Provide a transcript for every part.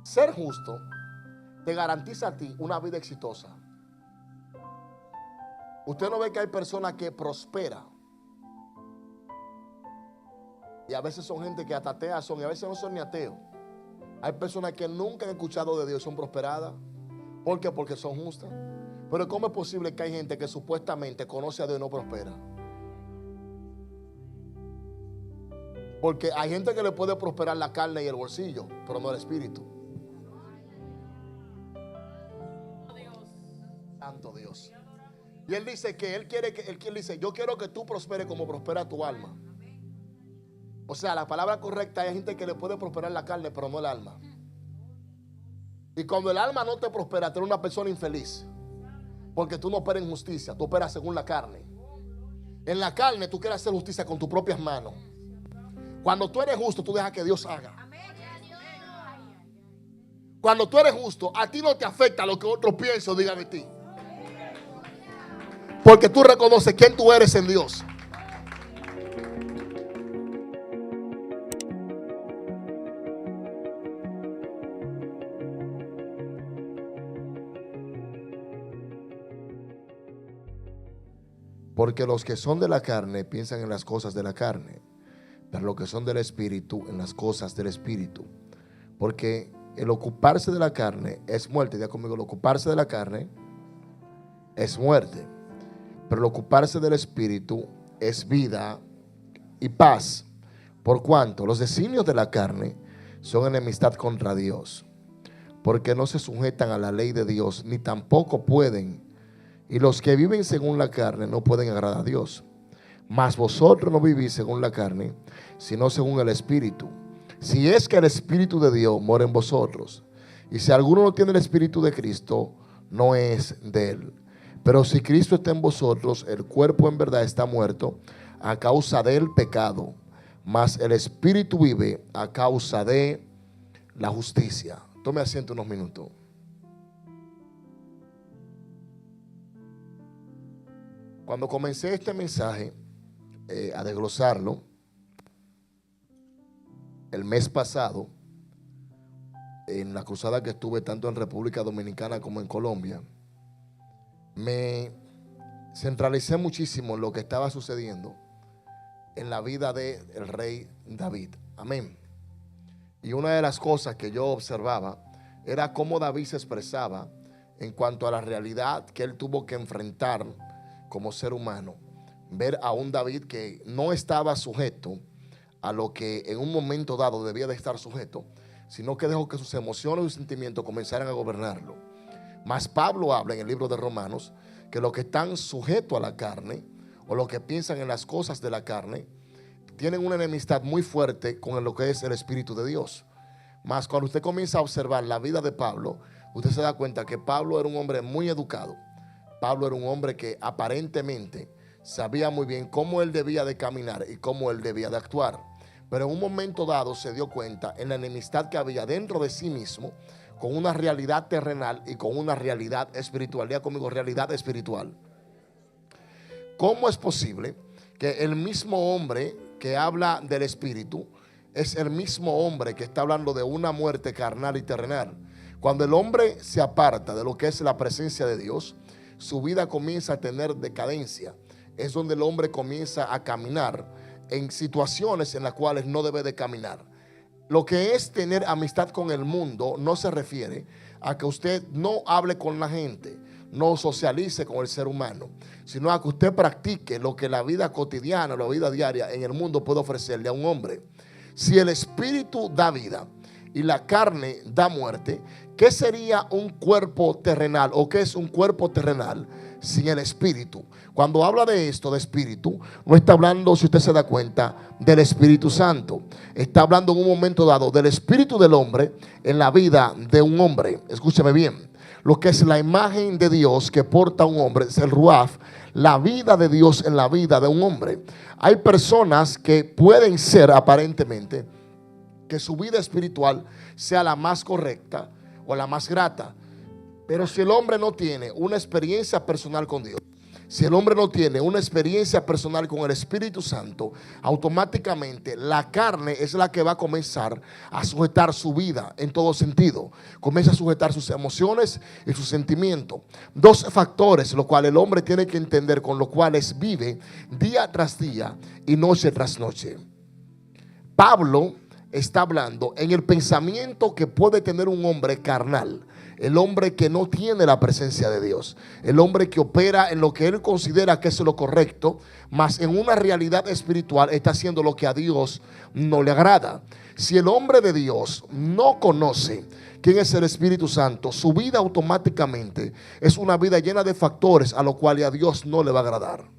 Ser justo te garantiza a ti una vida exitosa. Usted no ve que hay personas que prosperan. Y a veces son gente que hasta ateas son, y a veces no son ni ateos. Hay personas que nunca han escuchado de Dios y son prosperadas. ¿Por qué? Porque son justas. Pero ¿cómo es posible que hay gente que supuestamente conoce a Dios y no prospera? Porque hay gente que le puede prosperar la carne y el bolsillo, pero no el espíritu. Santo Dios. Y él dice que él dice, yo quiero que tú prosperes como prospera tu alma. O sea, la palabra correcta, hay gente que le puede prosperar la carne, pero no el alma. Y cuando el alma no te prospera, tú eres una persona infeliz. Porque tú no operas en justicia, tú operas según la carne. En la carne tú quieres hacer justicia con tus propias manos. Cuando tú eres justo, tú dejas que Dios haga. Cuando tú eres justo, a ti no te afecta lo que otros piensan o digan de ti. Porque tú reconoces quién tú eres en Dios. Porque los que son de la carne piensan en las cosas de la carne, pero los que son del espíritu en las cosas del espíritu. Porque el ocuparse de la carne es muerte. Diga conmigo, el ocuparse de la carne es muerte, pero el ocuparse del espíritu es vida y paz. Por cuanto los designios de la carne son enemistad contra Dios, porque no se sujetan a la ley de Dios, ni tampoco pueden. Y los que viven según la carne no pueden agradar a Dios. Mas vosotros no vivís según la carne, sino según el Espíritu. Si es que el Espíritu de Dios mora en vosotros. Y si alguno no tiene el Espíritu de Cristo, no es de él. Pero si Cristo está en vosotros, el cuerpo en verdad está muerto a causa del pecado, mas el Espíritu vive a causa de la justicia. Tome asiento unos minutos. Cuando comencé este mensaje a desglosarlo el mes pasado, en la cruzada que estuve tanto en República Dominicana como en Colombia, me centralicé muchísimo en lo que estaba sucediendo en la vida del rey David. Amén. Y una de las cosas que yo observaba era cómo David se expresaba en cuanto a la realidad que él tuvo que enfrentar como ser humano. Ver a un David que no estaba sujeto a lo que en un momento dado debía de estar sujeto, sino que dejó que sus emociones y sus sentimientos comenzaran a gobernarlo. Mas Pablo habla en el libro de Romanos que los que están sujetos a la carne o los que piensan en las cosas de la carne tienen una enemistad muy fuerte con lo que es el Espíritu de Dios. Mas cuando usted comienza a observar la vida de Pablo, usted se da cuenta que Pablo era un hombre muy educado. Pablo era un hombre que aparentemente sabía muy bien cómo él debía de caminar y cómo él debía de actuar. Pero en un momento dado se dio cuenta en la enemistad que había dentro de sí mismo con una realidad terrenal y con una realidad espiritual. Diga conmigo, realidad espiritual. ¿Cómo es posible que el mismo hombre que habla del espíritu es el mismo hombre que está hablando de una muerte carnal y terrenal? Cuando el hombre se aparta de lo que es la presencia de Dios, su vida comienza a tener decadencia. Es donde el hombre comienza a caminar en situaciones en las cuales no debe de caminar. Lo que es tener amistad con el mundo no se refiere a que usted no hable con la gente, no socialice con el ser humano, sino a que usted practique lo que la vida cotidiana, la vida diaria en el mundo puede ofrecerle a un hombre. Si el espíritu da vida y la carne da muerte, ¿qué sería un cuerpo terrenal o qué es un cuerpo terrenal sin el espíritu? Cuando habla de esto, de espíritu, no está hablando, si usted se da cuenta, del Espíritu Santo. Está hablando en un momento dado del espíritu del hombre en la vida de un hombre. Escúcheme bien. Lo que es la imagen de Dios que porta un hombre es el Ruaf, la vida de Dios en la vida de un hombre. Hay personas que pueden ser aparentemente que su vida espiritual sea la más correcta o la más grata, pero si el hombre no tiene una experiencia personal con Dios, Si el hombre no tiene una experiencia personal con el Espíritu Santo, automáticamente la carne es la que va a comenzar a sujetar su vida en todo sentido. Comienza a sujetar sus emociones y sus sentimientos. Dos factores, los cuales el hombre tiene que entender, con los cuales vive día tras día y noche tras noche. Pablo está hablando en el pensamiento que puede tener un hombre carnal. El hombre que no tiene la presencia de Dios, el hombre que opera en lo que él considera que es lo correcto, mas en una realidad espiritual está haciendo lo que a Dios no le agrada. Si el hombre de Dios no conoce quién es el Espíritu Santo, su vida automáticamente es una vida llena de factores a los cuales a Dios no le va a agradar.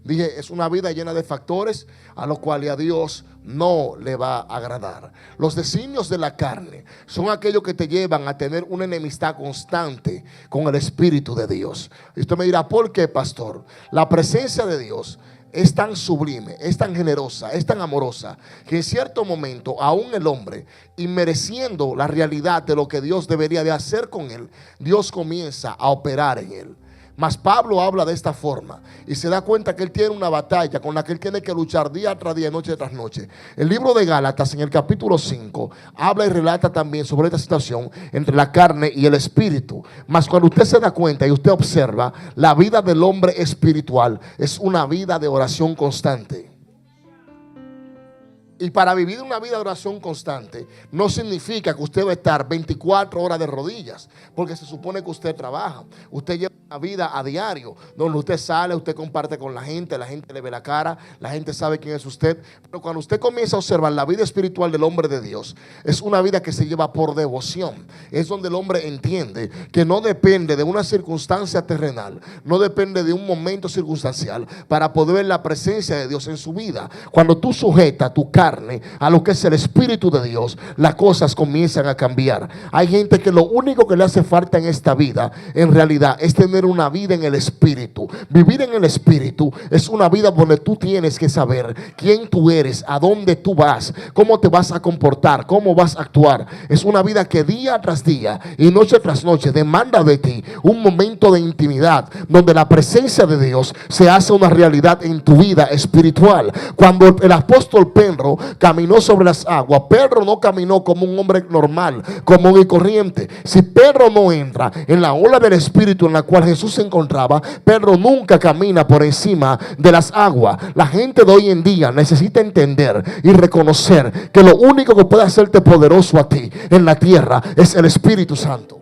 Dije, es una vida llena de factores a los cuales a Dios no le va a agradar. Los designios de la carne son aquellos que te llevan a tener una enemistad constante con el Espíritu de Dios. Y usted me dirá, ¿por qué, pastor? La presencia de Dios es tan sublime, es tan generosa, es tan amorosa, que en cierto momento aún el hombre, inmereciendo la realidad de lo que Dios debería de hacer con él, Dios comienza a operar en él. Mas Pablo habla de esta forma y se da cuenta que él tiene una batalla con la que él tiene que luchar día tras día, noche tras noche. El libro de Gálatas, en el capítulo 5, habla y relata también sobre esta situación entre la carne y el espíritu. Mas cuando usted se da cuenta y usted observa, la vida del hombre espiritual es una vida de oración constante. Y para vivir una vida de oración constante no significa que usted va a estar 24 horas de rodillas, porque se supone que usted trabaja. Usted lleva una vida a diario, donde usted sale, usted comparte con la gente le ve la cara, la gente sabe quién es usted. Pero cuando usted comienza a observar la vida espiritual del hombre de Dios, es una vida que se lleva por devoción. Es donde el hombre entiende que no depende de una circunstancia terrenal, no depende de un momento circunstancial para poder ver la presencia de Dios en su vida. Cuando tú sujetas tu carne a lo que es el Espíritu de Dios, las cosas comienzan a cambiar. Hay gente que lo único que le hace falta en esta vida, en realidad, es tener una vida en el Espíritu. Vivir en el Espíritu es una vida donde tú tienes que saber quién tú eres, a dónde tú vas, cómo te vas a comportar, cómo vas a actuar. Es una vida que día tras día y noche tras noche demanda de ti un momento de intimidad, donde la presencia de Dios se hace una realidad en tu vida espiritual. Cuando el apóstol Pedro caminó sobre las aguas, Pedro no caminó como un hombre normal, común y corriente. Si Pedro no entra en la ola del Espíritu en la cual Jesús se encontraba, Pedro nunca camina por encima de las aguas. La gente de hoy en día necesita entender y reconocer que lo único que puede hacerte poderoso a ti en la tierra es el Espíritu Santo.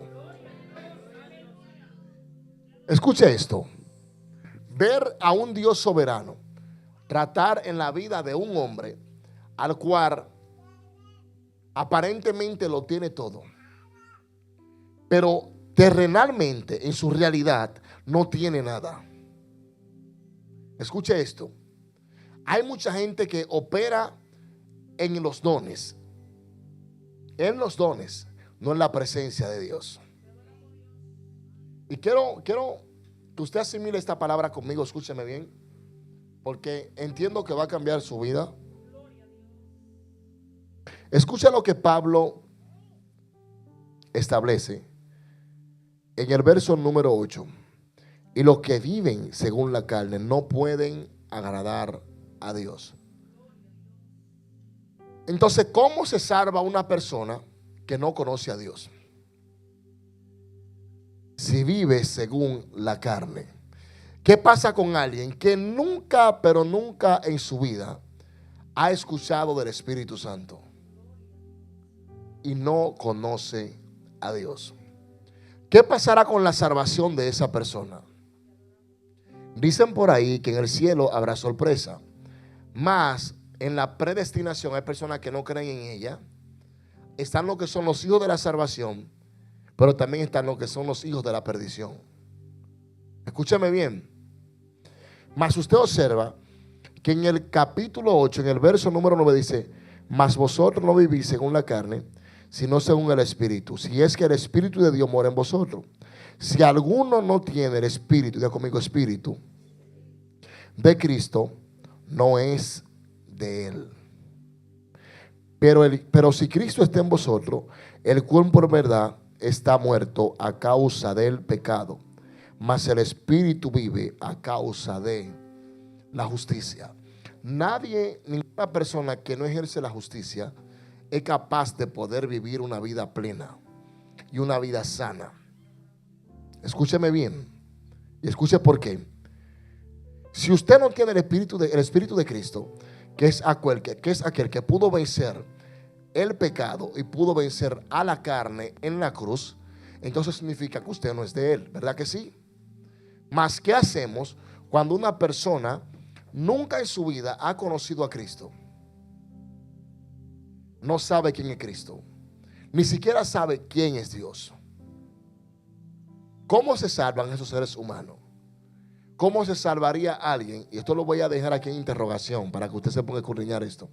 Escuche esto: ver a un Dios soberano tratar en la vida de un hombre al cual aparentemente lo tiene todo, pero terrenalmente en su realidad no tiene nada. Escuche esto: hay mucha gente que opera en los dones, no en la presencia de Dios. Y quiero que usted asimile esta palabra conmigo, escúcheme bien, porque entiendo que va a cambiar su vida. Escucha lo que Pablo establece en el verso número 8. Y los que viven según la carne no pueden agradar a Dios. Entonces, ¿cómo se salva una persona que no conoce a Dios? Si vive según la carne. ¿Qué pasa con alguien que nunca, pero nunca en su vida ha escuchado del Espíritu Santo y no conoce a Dios? ¿Qué pasará con la salvación de esa persona? Dicen por ahí que en el cielo habrá sorpresa, mas en la predestinación hay personas que no creen en ella. Están los que son los hijos de la salvación, pero también están los que son los hijos de la perdición. Escúchame bien. Mas usted observa que en el capítulo 8, en el verso número 9 dice: mas vosotros no vivís según la carne, sino según el Espíritu, si es que el Espíritu de Dios mora en vosotros. Si alguno no tiene el Espíritu, diga conmigo, Espíritu de Cristo, no es de él. Pero si Cristo está en vosotros, el cual por verdad está muerto a causa del pecado, mas el Espíritu vive a causa de la justicia. Nadie, ninguna persona que no ejerce la justicia es capaz de poder vivir una vida plena y una vida sana. Escúcheme bien y escuche por qué. Si usted no tiene el Espíritu de Cristo, que es aquel que pudo vencer el pecado y pudo vencer a la carne en la cruz, entonces significa que usted no es de Él, ¿verdad que sí? Mas, ¿qué hacemos cuando una persona nunca en su vida ha conocido a Cristo? No sabe quién es Cristo, ni siquiera sabe quién es Dios. ¿Cómo se salvan esos seres humanos? ¿Cómo se salvaría alguien? Y esto lo voy a dejar aquí en interrogación para que usted se ponga a escudriñar esto.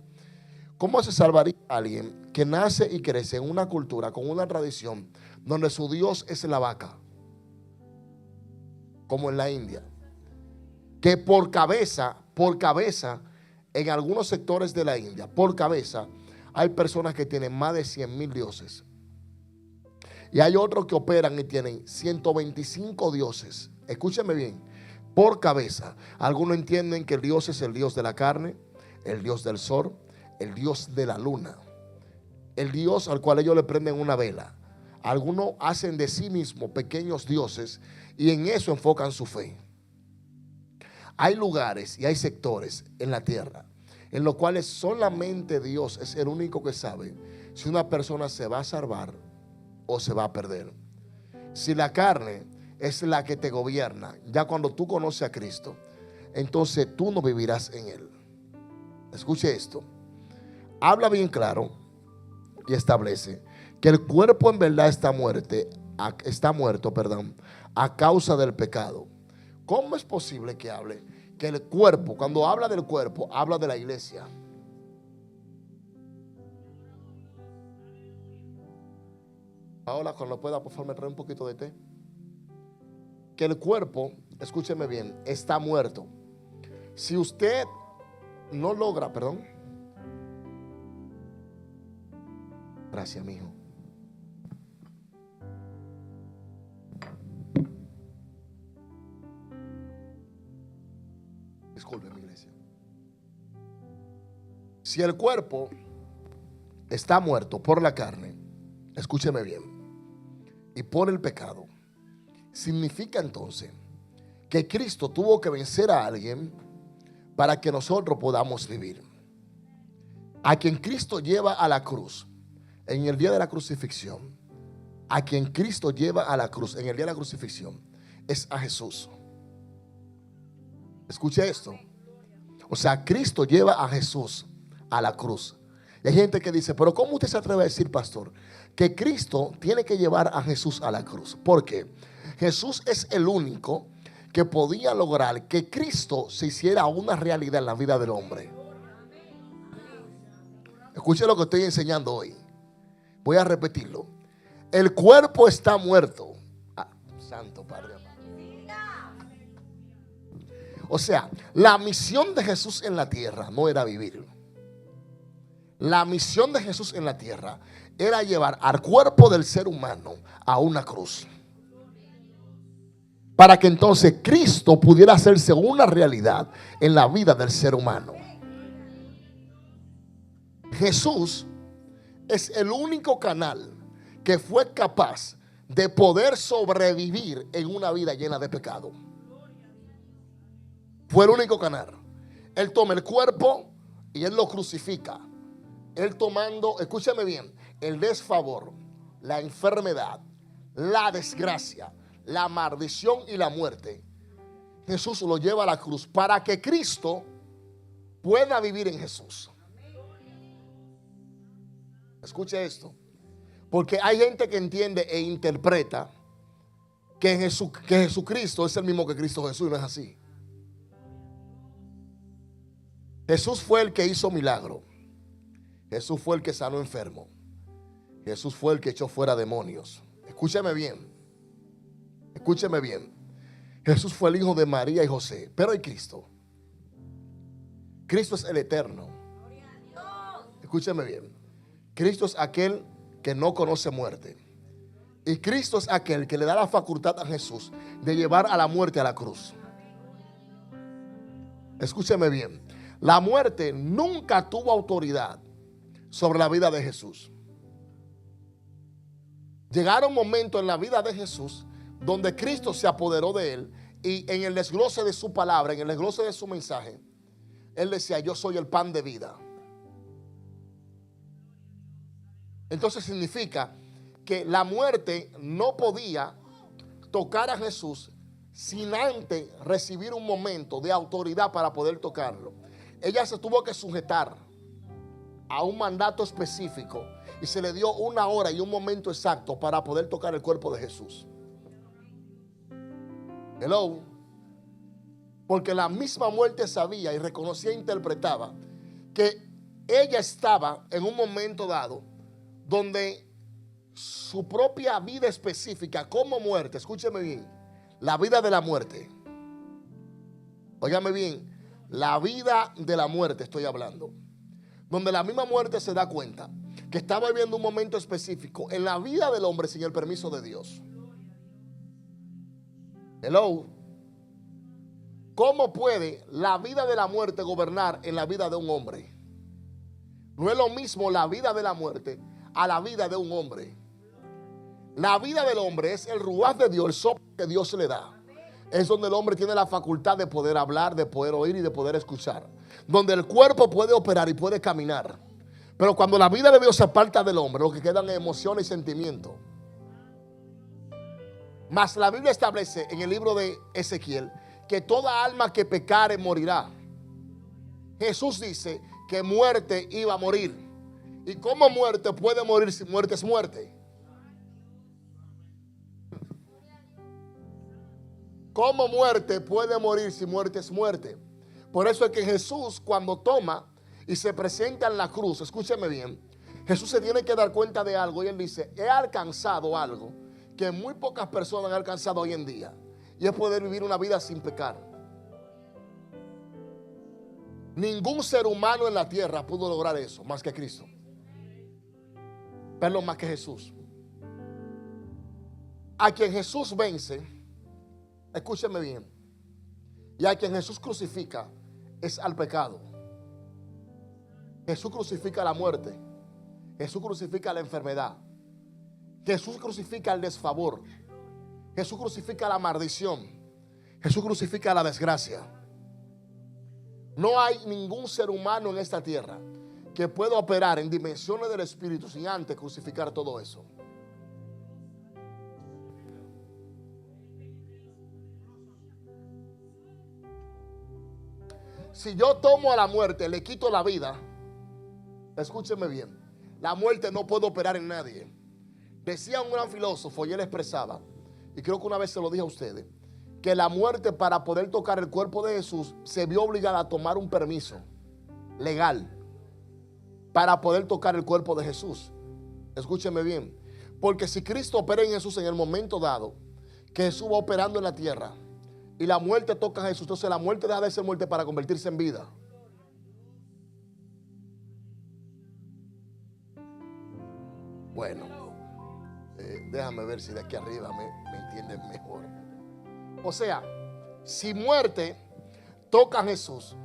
¿Cómo se salvaría alguien que nace y crece en una cultura, con una tradición, donde su Dios es la vaca? Como en la India. Que por cabeza, en algunos sectores de la India, por cabeza, hay personas que tienen más de 100,000 dioses. Y hay otros que operan y tienen 125 dioses. Escúcheme bien, por cabeza. Algunos entienden que el Dios es el Dios de la carne, el Dios del sol, el Dios de la luna, el Dios al cual ellos le prenden una vela. Algunos hacen de sí mismos pequeños dioses y en eso enfocan su fe. Hay lugares y hay sectores en la tierra en los cuales solamente Dios es el único que sabe si una persona se va a salvar o se va a perder. Si la carne es la que te gobierna, ya cuando tú conoces a Cristo, entonces tú no vivirás en Él. Escuche esto. Habla bien claro y establece que el cuerpo en verdad está muerto, a causa del pecado. ¿Cómo es posible que hable que el cuerpo, cuando habla del cuerpo, habla de la iglesia? Paola, cuando pueda, por favor, me trae un poquito de té. Que el cuerpo, escúcheme bien, está muerto. Si usted no logra, gracias, mijo. Disculpe, mi iglesia. Si el cuerpo está muerto por la carne, escúcheme bien, y por el pecado, significa entonces que Cristo tuvo que vencer a alguien para que nosotros podamos vivir. A quien Cristo lleva a la cruz en el día de la crucifixión, a quien Cristo lleva a la cruz en el día de la crucifixión, es a Jesús. Escuche esto. O sea, Cristo lleva a Jesús a la cruz. Y hay gente que dice, pero ¿cómo usted se atreve a decir, pastor, que Cristo tiene que llevar a Jesús a la cruz? Porque Jesús es el único que podía lograr que Cristo se hiciera una realidad en la vida del hombre. Escuche lo que estoy enseñando hoy. Voy a repetirlo. El cuerpo está muerto. Santo Padre. O sea, la misión de Jesús en la tierra no era vivir. La misión de Jesús en la tierra era llevar al cuerpo del ser humano a una cruz, para que entonces Cristo pudiera hacerse una realidad en la vida del ser humano. Jesús es el único canal que fue capaz de poder sobrevivir en una vida llena de pecado. Fue el único canal. Él toma el cuerpo y Él lo crucifica. Él tomando, escúchame bien, el desfavor, la enfermedad, la desgracia, la maldición y la muerte, Jesús lo lleva a la cruz para que Cristo pueda vivir en Jesús. Escuche esto, porque hay gente que entiende e interpreta que Jesucristo es el mismo que Cristo Jesús, y no es así. Jesús fue el que hizo milagro. Jesús fue el que sanó enfermo. Jesús fue el que echó fuera demonios. Escúcheme bien. Escúcheme bien. Jesús fue el hijo de María y José. Pero hay Cristo. Cristo es el eterno. Escúcheme bien. Cristo es aquel que no conoce muerte. Y Cristo es aquel que le da la facultad a Jesús de llevar a la muerte a la cruz. Escúcheme bien. La muerte nunca tuvo autoridad sobre la vida de Jesús. Llegaron momentos en la vida de Jesús donde Cristo se apoderó de él, y en el desglose de su palabra, en el desglose de su mensaje, él decía: yo soy el pan de vida. Entonces significa que la muerte no podía tocar a Jesús sin antes recibir un momento de autoridad para poder tocarlo. Ella se tuvo que sujetar a un mandato específico y se le dio una hora y un momento exacto para poder tocar el cuerpo de Jesús. Hello. Porque la misma muerte sabía y reconocía e interpretaba que ella estaba en un momento dado donde su propia vida específica como muerte, escúcheme bien, la vida de la muerte, óigame bien, la vida de la muerte estoy hablando, donde la misma muerte se da cuenta que estaba viviendo un momento específico en la vida del hombre sin el permiso de Dios. Hello. ¿Cómo puede la vida de la muerte gobernar en la vida de un hombre? No es lo mismo la vida de la muerte a la vida de un hombre. La vida del hombre es el ruaj de Dios, el soplo que Dios le da. Es donde el hombre tiene la facultad de poder hablar, de poder oír y de poder escuchar. Donde el cuerpo puede operar y puede caminar. Pero cuando la vida de Dios se aparta del hombre, lo que quedan es emociones y sentimientos. Mas la Biblia establece en el libro de Ezequiel que toda alma que pecare morirá. Jesús dice que muerte iba a morir. ¿Y cómo muerte puede morir si muerte es muerte? ¿Cómo muerte puede morir si muerte es muerte? Por eso es que Jesús, cuando toma y se presenta en la cruz, escúcheme bien, Jesús se tiene que dar cuenta de algo y él dice: he alcanzado algo que muy pocas personas han alcanzado hoy en día, y es poder vivir una vida sin pecar. Ningún ser humano en la tierra pudo lograr eso más que Cristo. Perdón, más que Jesús. A quien Jesús vence, escúcheme bien, y a quien Jesús crucifica es al pecado. Jesús crucifica la muerte. Jesús crucifica la enfermedad. Jesús crucifica el desfavor. Jesús crucifica la maldición. Jesús crucifica la desgracia. No hay ningún ser humano en esta tierra que pueda operar en dimensiones del espíritu sin antes crucificar todo eso. Si yo tomo a la muerte, le quito la vida, escúcheme bien, la muerte no puede operar en nadie. Decía un gran filósofo y él expresaba, y creo que una vez se lo dije a ustedes, que la muerte, para poder tocar el cuerpo de Jesús, se vio obligada a tomar un permiso legal para poder tocar el cuerpo de Jesús. Escúcheme bien, porque si Cristo opera en Jesús en el momento dado que Jesús va operando en la tierra y la muerte toca a Jesús, entonces la muerte deja de ser muerte para convertirse en vida. Bueno, déjame ver si de aquí arriba me entienden mejor. O sea, si muerte toca a Jesús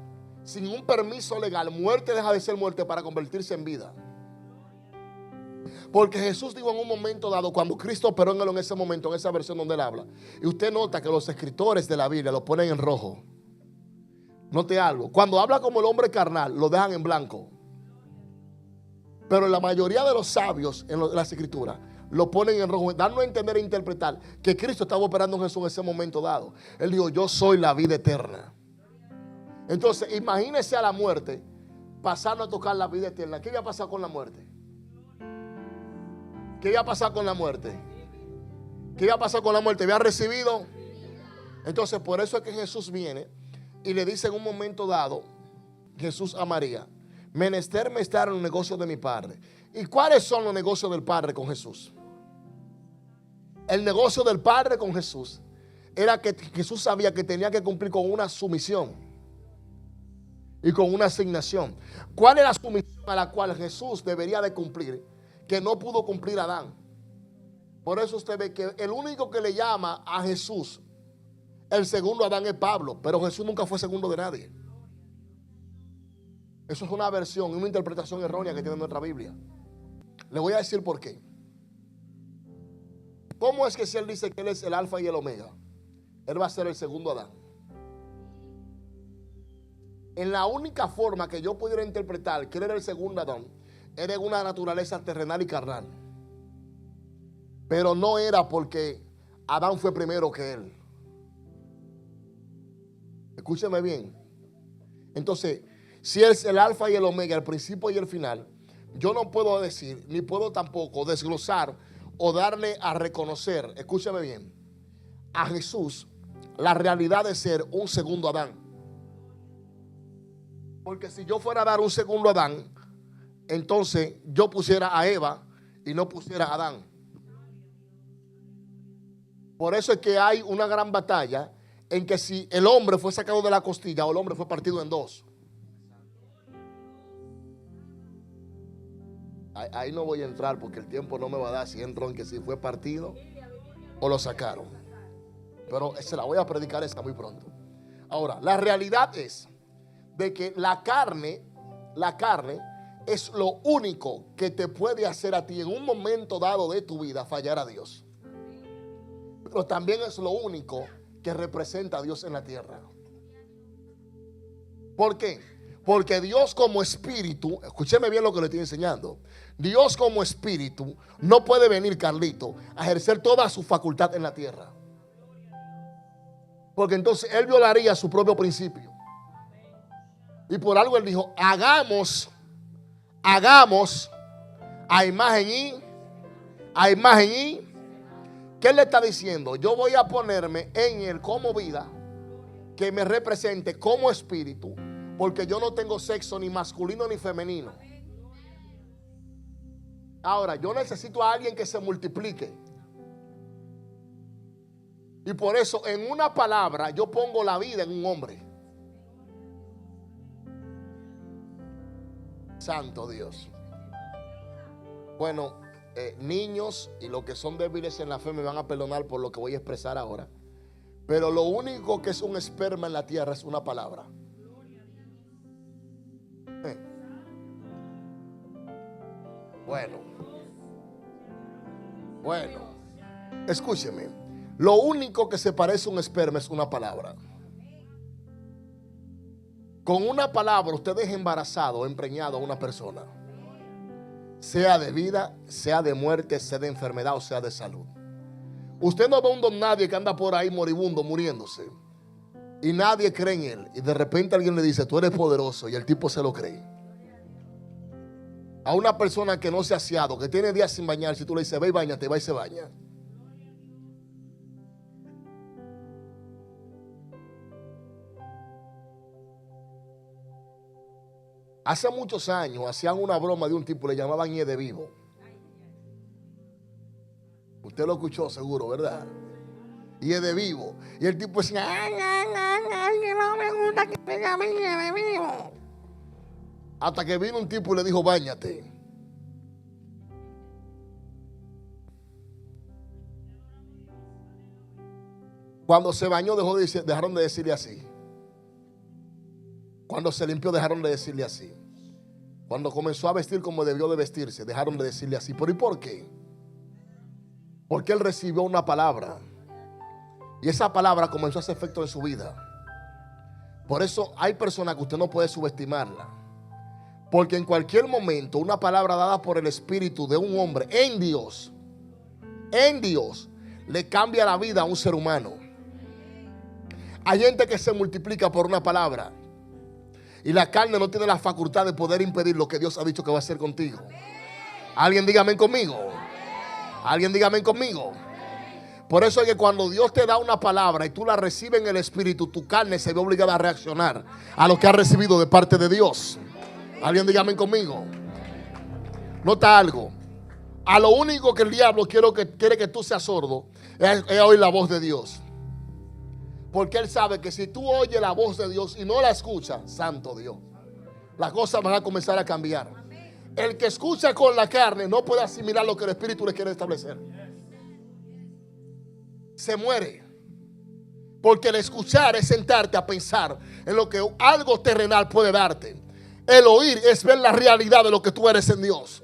sin un permiso legal, muerte deja de ser muerte para convertirse en vida. Porque Jesús dijo en un momento dado, cuando Cristo operó en él en ese momento, en esa versión donde él habla, y usted nota que los escritores de la Biblia lo ponen en rojo. Note algo, cuando habla como el hombre carnal, lo dejan en blanco. Pero la mayoría de los sabios en las escrituras lo ponen en rojo, dando a entender e interpretar que Cristo estaba operando en Jesús en ese momento dado. Él dijo: yo soy la vida eterna. Entonces imagínese a la muerte pasando a tocar la vida eterna. ¿Qué iba a pasar con la muerte? ¿Qué iba a pasar con la muerte? ¿Qué iba a pasar con la muerte? ¿Había recibido? Entonces por eso es que Jesús viene y le dice en un momento dado, Jesús a María: menester me estar en los negocios de mi Padre. ¿Y cuáles son los negocios del Padre con Jesús? El negocio del Padre con Jesús era que Jesús sabía que tenía que cumplir con una sumisión y con una asignación. ¿Cuál era la sumisión a la cual Jesús debería de cumplir, que no pudo cumplir Adán? Por eso usted ve que el único que le llama a Jesús el segundo Adán es Pablo, pero Jesús nunca fue segundo de nadie. Eso es una versión, una interpretación errónea que tiene nuestra Biblia. Le voy a decir por qué. ¿Cómo es que si él dice que él es el alfa y el omega, él va a ser el segundo Adán? En la única forma que yo pudiera interpretar que él era el segundo Adán, era en una naturaleza terrenal y carnal. Pero no era porque Adán fue primero que él. Escúcheme bien. Entonces, si es el alfa y el omega, el principio y el final, yo no puedo decir, ni puedo tampoco desglosar o darle a reconocer, escúcheme bien, a Jesús la realidad de ser un segundo Adán. Porque si yo fuera a dar un segundo Adán, entonces yo pusiera a Eva y no pusiera a Adán. Por eso es que hay una gran batalla en que si el hombre fue sacado de la costilla o el hombre fue partido en dos. Ahí no voy a entrar porque el tiempo no me va a dar si entro en que si fue partido o lo sacaron. Pero se la voy a predicar esta muy pronto. Ahora, la realidad es de que la carne es lo único que te puede hacer a ti en un momento dado de tu vida fallar a Dios. Pero también es lo único que representa a Dios en la tierra. ¿Por qué? Porque Dios como espíritu, escúcheme bien lo que le estoy enseñando. Dios como espíritu no puede venir, Carlito, a ejercer toda su facultad en la tierra. Porque entonces él violaría su propio principio. Y por algo él dijo, hagamos a imagen y. ¿Qué le está diciendo? Yo voy a ponerme en él como vida que me represente como espíritu, porque yo no tengo sexo ni masculino ni femenino. Ahora, yo necesito a alguien que se multiplique. Y por eso en una palabra yo pongo la vida en un hombre. Santo Dios. Bueno, niños y los que son débiles en la fe me van a perdonar por lo que voy a expresar ahora. Pero lo único que es un esperma en la tierra es una palabra. Bueno, escúcheme. Lo único que se parece a un esperma es una palabra. Con una palabra usted deja embarazado o empreñado a una persona. Sea de vida, sea de muerte, sea de enfermedad o sea de salud. Usted no ve un don nadie que anda por ahí moribundo, muriéndose. Y nadie cree en él. Y de repente alguien le dice, tú eres poderoso. Y el tipo se lo cree. A una persona que no se ha aseado, que tiene días sin bañarse, si tú le dices, ve y bañate, va y se baña. Hace muchos años hacían una broma de un tipo, le llamaban Ie de Vivo. Usted lo escuchó seguro, ¿verdad? Ie de Vivo. Y el tipo decía, ay, no me gusta que me llamen Ie de Vivo. Hasta que vino un tipo y le dijo, báñate. Cuando se bañó dejaron de decirle así. Cuando se limpió dejaron de decirle así. Cuando comenzó a vestir como debió de vestirse, dejaron de decirle así. ¿Pero y por qué? Porque él recibió una palabra. Y esa palabra comenzó a hacer efecto en su vida. Por eso hay personas que usted no puede subestimarla. Porque en cualquier momento una palabra dada por el Espíritu de un hombre en Dios, le cambia la vida a un ser humano. Hay gente que se multiplica por una palabra. Y la carne no tiene la facultad de poder impedir lo que Dios ha dicho que va a hacer contigo. Alguien dígame conmigo. Alguien dígame conmigo. Por eso es que cuando Dios te da una palabra y tú la recibes en el Espíritu, tu carne se ve obligada a reaccionar a lo que ha recibido de parte de Dios. Alguien dígame conmigo. Nota algo. A lo único que el diablo quiere que tú seas sordo es oír la voz de Dios. Porque él sabe que si tú oyes la voz de Dios y no la escuchas, santo Dios, las cosas van a comenzar a cambiar. El que escucha con la carne no puede asimilar lo que el Espíritu le quiere establecer. se muere. Porque el escuchar es sentarte a pensar en lo que algo terrenal puede darte. El oír es ver la realidad de lo que tú eres en Dios.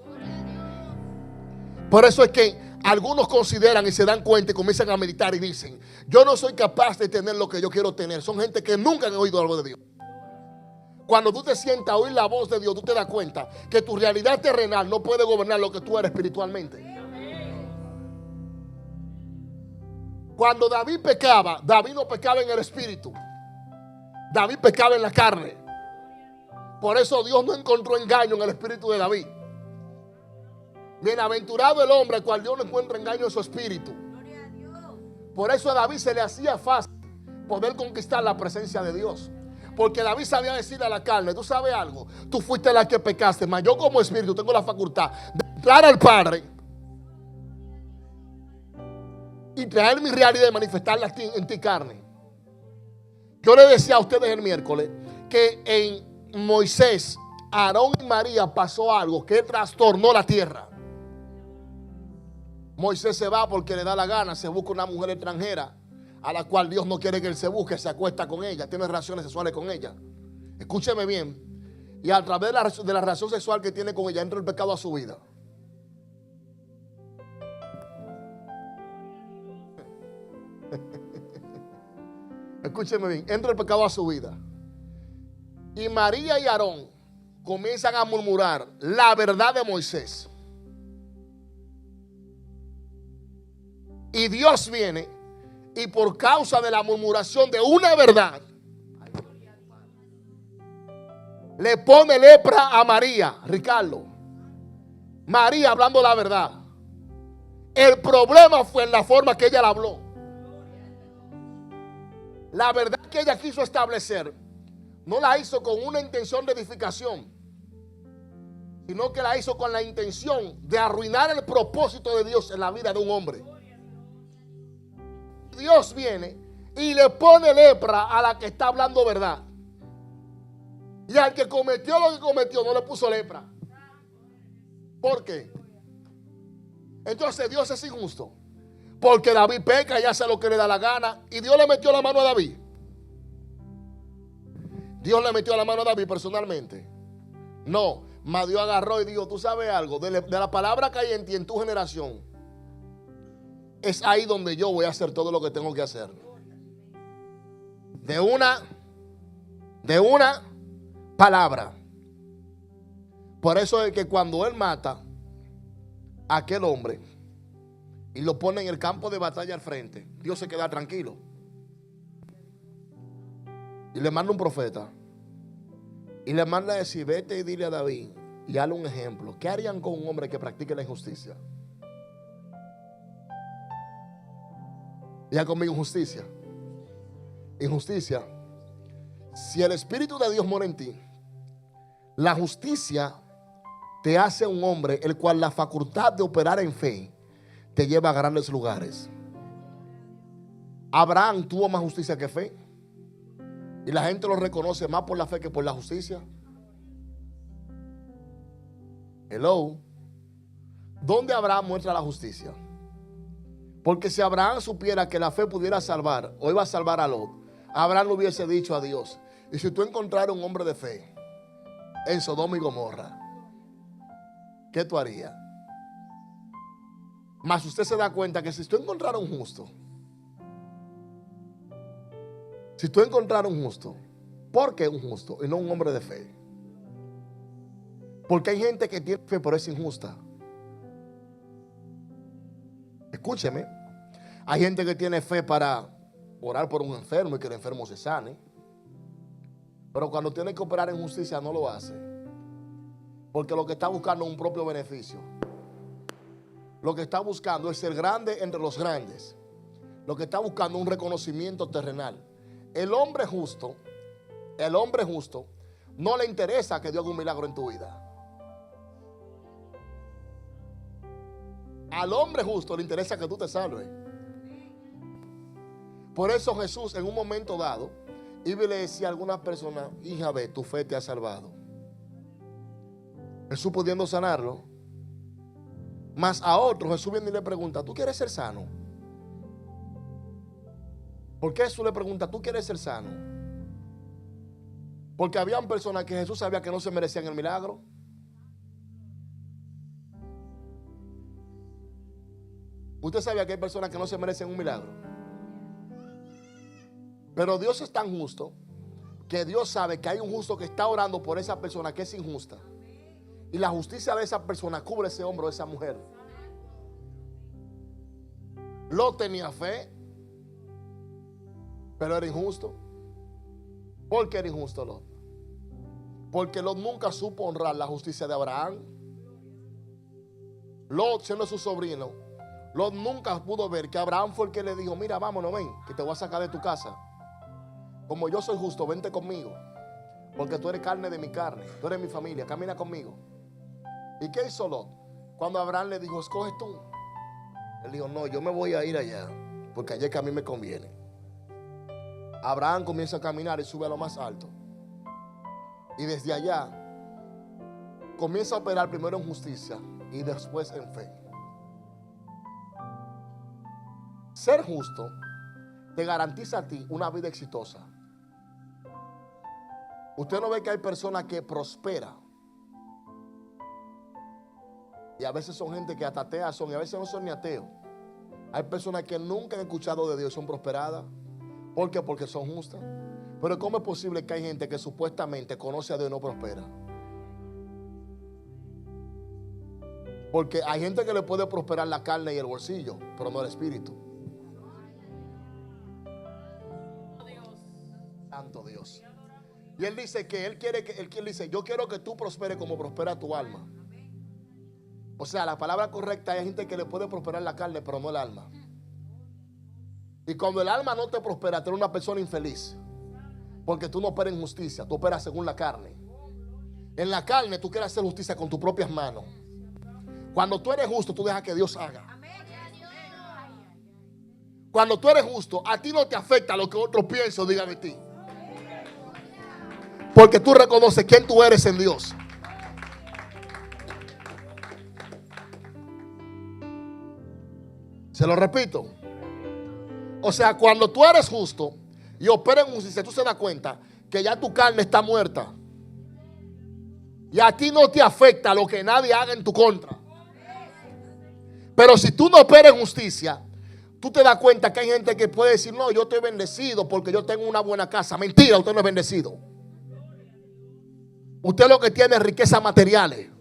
Por eso es que algunos consideran y se dan cuenta y comienzan a meditar y dicen: yo no soy capaz de tener lo que yo quiero tener. Son gente que nunca han oído algo de Dios. Cuando tú te sientas a oír la voz de Dios, tú te das cuenta que tu realidad terrenal no puede gobernar lo que tú eres espiritualmente. Cuando David pecaba, David no pecaba en el espíritu. David pecaba en la carne. Por eso Dios no encontró engaño en el espíritu de David. Bienaventurado el hombre al cual Dios no encuentra engaño en su espíritu. Por eso a David se le hacía fácil poder conquistar la presencia de Dios. Porque David sabía decirle a la carne: tú sabes algo, tú fuiste la que pecaste, mas yo como espíritu tengo la facultad de entrar al Padre y traer mi realidad y manifestarla en ti carne. Yo le decía a ustedes el miércoles que en Moisés, Aarón y María pasó algo que trastornó la tierra. Moisés se va porque le da la gana, se busca una mujer extranjera a la cual Dios no quiere que él se busque, se acuesta con ella, tiene relaciones sexuales con ella. Escúcheme bien. Y a través de la relación sexual que tiene con ella, entra el pecado a su vida. Escúcheme bien, entra el pecado a su vida. Y María y Aarón comienzan a murmurar la verdad de Moisés. Y Dios viene y por causa de la murmuración de una verdad le pone lepra a María, Ricardo. María hablando la verdad. El problema fue en la forma que ella la habló. La verdad que ella quiso establecer no la hizo con una intención de edificación, sino que la hizo con la intención de arruinar el propósito de Dios en la vida de un hombre. Dios viene y le pone lepra a la que está hablando verdad. Y al que cometió lo que cometió no le puso lepra. ¿Por qué? Entonces Dios es injusto. Porque David peca y hace lo que le da la gana. Y Dios le metió la mano a David. Dios le metió la mano a David personalmente. No, mas Dios agarró y dijo: tú sabes algo, de la palabra que hay en ti, en tu generación, es ahí donde yo voy a hacer todo lo que tengo que hacer. De una palabra. Por eso es que cuando él mata a aquel hombre y lo pone en el campo de batalla al frente, Dios se queda tranquilo y le manda un profeta y le manda a decir: vete y dile a David y dale un ejemplo. ¿Qué harían con un hombre que practique la injusticia? Ya conmigo, injusticia. Injusticia. Si el Espíritu de Dios mora en ti, la justicia te hace un hombre el cual la facultad de operar en fe te lleva a grandes lugares. Abraham tuvo más justicia que fe. Y la gente lo reconoce más por la fe que por la justicia. Hello. ¿Dónde Abraham muestra la justicia? Porque si Abraham supiera que la fe pudiera salvar o iba a salvar a Lot, Abraham le hubiese dicho a Dios: y si tú encontraras un hombre de fe en Sodoma y Gomorra, ¿qué tú harías? Mas usted se da cuenta que si tú encontraras un justo, si tú encontraras un justo, ¿por qué un justo y no un hombre de fe? Porque hay gente que tiene fe pero es injusta. Escúcheme. Hay gente que tiene fe para orar por un enfermo y que el enfermo se sane. Pero cuando tiene que operar en justicia no lo hace. Porque lo que está buscando es un propio beneficio. Lo que está buscando es ser grande entre los grandes. Lo que está buscando es un reconocimiento terrenal. El hombre justo no le interesa que Dios haga un milagro en tu vida. Al hombre justo le interesa que tú te salves. Por eso Jesús en un momento dado iba y le decía a algunas personas: hija, ve, tu fe te ha salvado. Jesús pudiendo sanarlo. Mas a otro Jesús viene y le pregunta: ¿tú quieres ser sano? ¿Por qué Jesús le pregunta, ¿tú quieres ser sano? Porque habían personas que Jesús sabía que no se merecían el milagro. Usted sabía que hay personas que no se merecen un milagro. Pero Dios es tan justo que Dios sabe que hay un justo que está orando por esa persona que es injusta. Y la justicia de esa persona cubre ese hombro de esa mujer. Lot tenía fe, pero era injusto. ¿Por qué era injusto Lot? Porque Lot nunca supo honrar la justicia de Abraham. Lot, siendo su sobrino, Lot nunca pudo ver que Abraham fue el que le dijo, mira, vámonos, ven, que te voy a sacar de tu casa. Como yo soy justo, vente conmigo. Porque tú eres carne de mi carne, tú eres mi familia, camina conmigo. ¿Y qué hizo Lot? Cuando Abraham le dijo, escoge tú. Él dijo, no, yo me voy a ir allá, porque allá es que a mí me conviene. Abraham comienza a caminar y sube a lo más alto. Y desde allá comienza a operar primero en justicia y después en fe. Ser justo te garantiza a ti una vida exitosa. Usted no ve que hay personas que prosperan. Y a veces son gente que hasta ateas son, y a veces no son ni ateos. Hay personas que nunca han escuchado de Dios y son prosperadas. ¿Por qué? Porque son justas. Pero ¿cómo es posible que hay gente que supuestamente conoce a Dios y no prospera? Porque hay gente que le puede prosperar la carne y el bolsillo, pero no el espíritu. Santo Dios. Y él dice que él dice, yo quiero que tú prosperes como prospera tu alma. O sea, la palabra correcta, hay gente que le puede prosperar la carne, pero no el alma. Y cuando el alma no te prospera, tú eres una persona infeliz. Porque tú no operas en justicia, tú operas según la carne. En la carne tú quieres hacer justicia con tus propias manos. Cuando tú eres justo, tú dejas que Dios haga. Cuando tú eres justo, a ti no te afecta lo que otros piensan o digan de ti. Porque tú reconoces quién tú eres en Dios. Se lo repito. O sea, cuando tú eres justo y operas en justicia, tú se das cuenta que ya tu carne está muerta. Y a ti no te afecta lo que nadie haga en tu contra. Pero si tú no operas en justicia, tú te das cuenta que hay gente que puede decir, no, yo estoy bendecido porque yo tengo una buena casa. Mentira, usted no es bendecido. Usted lo que tiene es riquezas materiales.